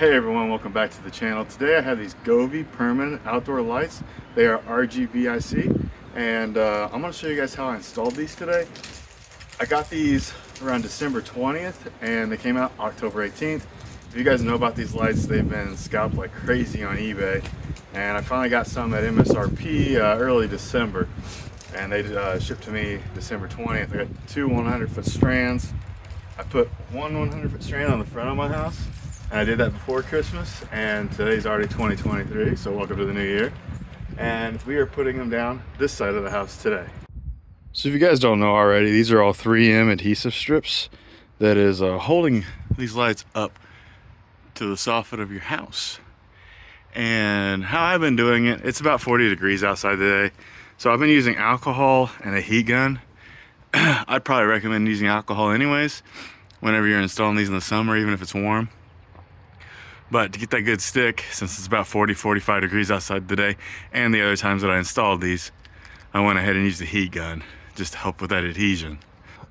Hey everyone, welcome back to the channel. Today I have these Govee Permanent Outdoor Lights. They are RGBIC, and I'm going to show you guys how I installed these today. I got these around December 20th and they came out October 18th. If you guys know about these lights, they've been scalped like crazy on eBay, and I finally got some at MSRP early December, and they shipped to me December 20th. I got two 100-foot strands. I put one 100-foot strand on the front of my house, and I did that before Christmas, and today's already 2023, so welcome to the new year. And we are putting them down this side of the house today. So if you guys don't know already, these are all 3M adhesive strips that is holding these lights up to the soffit of your house. And how I've been doing it, it's about 40 degrees outside today, so I've been using alcohol and a heat gun. I'd probably recommend using alcohol anyways whenever you're installing these in the summer, even if it's warm. But to get that good stick, since it's about 40-45 degrees outside today, and the other times that I installed these, I went ahead and used the heat gun just to help with that adhesion.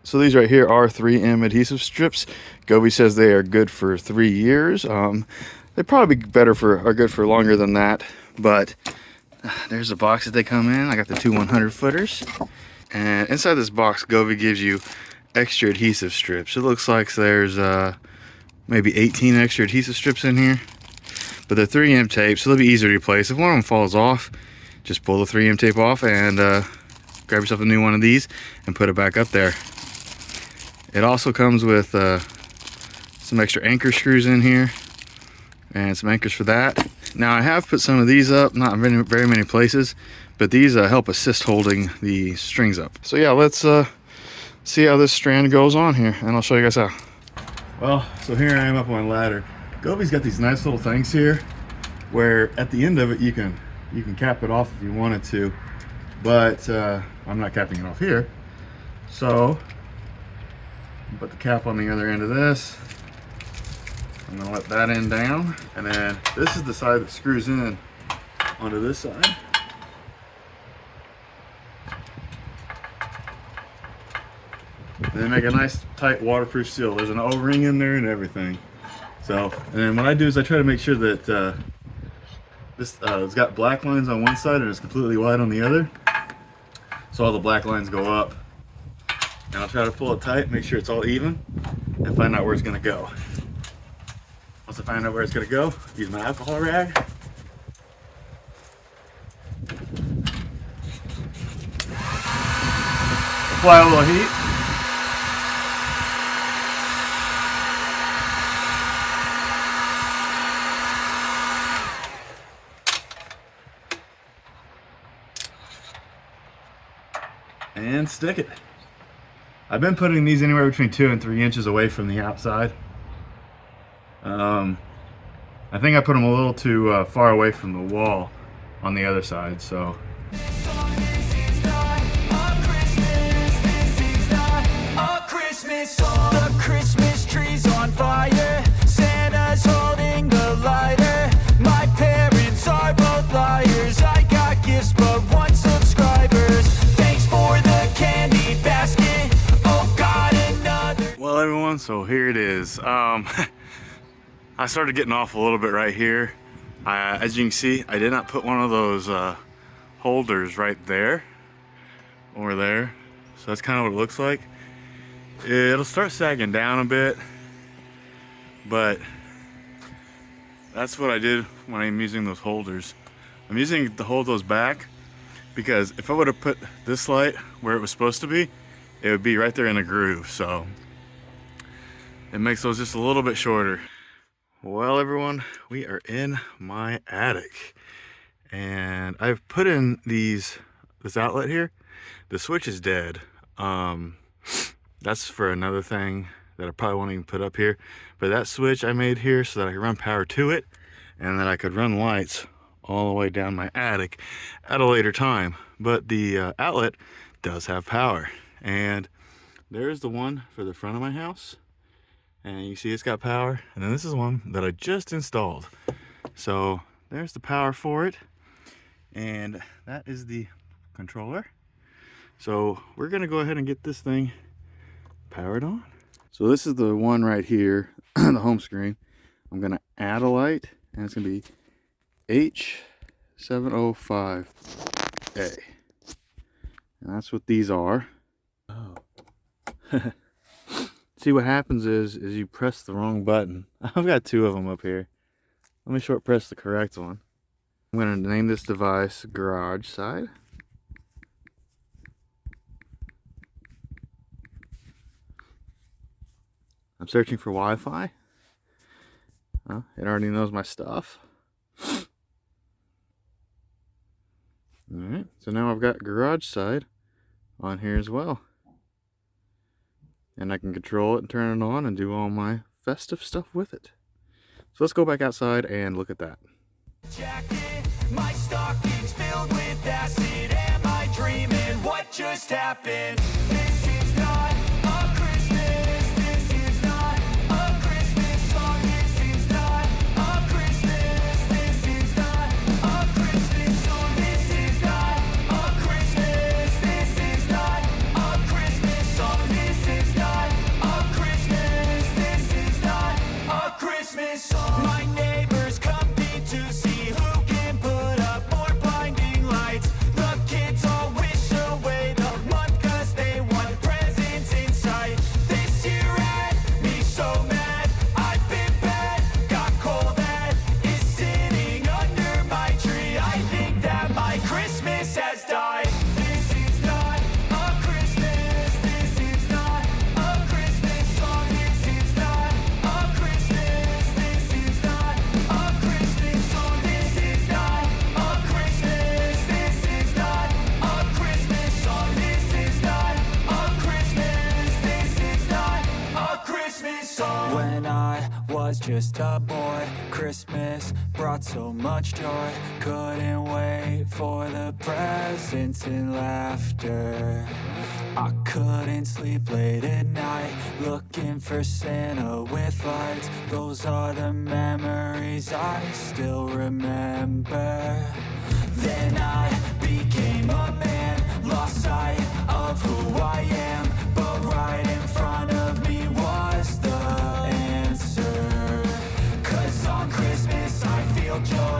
So these right here are 3M adhesive strips. Govee says they are good for 3 years. They'd probably be are good for longer than that, but there's the box that they come in. I got the two 100-footers. And inside this box, Govee gives you extra adhesive strips. It looks like there's maybe 18 extra adhesive strips in here, but they're 3M tape, so they'll be easier to replace. If one of them falls off, just pull the 3M tape off and grab yourself a new one of these and put it back up there. It also comes with some extra anchor screws in here and some anchors for that. Now I have put some of these up, not in very many places, but these help assist holding the strings up. So yeah, let's see how this strand goes on here, and I'll show you guys how. Well, so here I am up on a ladder. Govee's got these nice little things here where at the end of it you can cap it off if you wanted to, but I'm not capping it off here. So put the cap on the other end of this. I'm gonna let that end down, and then this is the side that screws in onto this side. And they make a nice tight waterproof seal. There's an O-ring in there and everything. So, and then what I do is I try to make sure that this it's got black lines on one side and it's completely white on the other. So all the black lines go up. And I'll try to pull it tight, make sure it's all even, and find out where it's gonna go. Once I find out where it's gonna go, use my alcohol rag. Apply a little heat. And stick it. I've been putting these anywhere between 2 and 3 inches away from the outside. I think I put them a little too far away from the wall on the other side, so. The Christmas tree's on fire. Santa's holding the lighter. My parents are both liars. I got gifts but 1 subscribers. Thanks for the candy basket. Oh God, another. Well everyone, so here it is. I started getting off a little bit right here. As you can see, I did not put one of those holders right there or there. So that's kind of what it looks like. It'll start sagging down a bit, but that's what I did when I'm using those holders. I'm using it to hold those back because if I would have put this light where it was supposed to be, it would be right there in the groove. So it makes those just a little bit shorter. Well everyone, we are in my attic and I've put in this outlet here. The switch is dead. That's for another thing that I probably won't even put up here, but that switch I made here so that I could run power to it and that I could run lights all the way down my attic at a later time. But the outlet does have power, and there's the one for the front of my house, and you see it's got power, and then this is one that I just installed. So there's the power for it, and that is the controller. So we're gonna go ahead and get this thing powered on. So this is the one right here, the home screen. I'm going to add a light, and it's going to be H705A. And that's what these are. Oh. See, what happens is you press the wrong button. I've got two of them up here. Let me short press the correct one. I'm going to name this device Garage Side. I'm searching for Wi-Fi. It already knows my stuff. Alright, so now I've got Garage Side on here as well. And I can control it and turn it on and do all my festive stuff with it. So let's go back outside and look at that. Jacket, my stockings filled with acid. Am I dreaming? What just happened? This is not a Christmas. This is not a Christmas song. This is not a Christmas. This is not a Christmas song. This is not a Christmas. This is not a Christmas song. This is not a Christmas. This is not a Christmas song. My neighbors compete to see who can put up more blinding lights. The kids all wish away the month 'cause they want presents in sight. This year had me so mad. I've been bad, got coal that is sitting under my tree. I think that my Christmas has died. This is not a Christmas. This is not a Christmas song. This is not a Christmas. This is not a Christmas song. This is not a Christmas. This is not a Christmas song. This is not a Christmas. This is not a Christmas song. When I was just a boy, Christmas brought so much joy. Couldn't wait for the presents and laughter. I couldn't sleep late at night, looking for Santa with lights. Those are the memories I still remember. Then I became a man, lost sight of who I am. But right in front of me was the answer. 'Cause on Christmas I feel joy.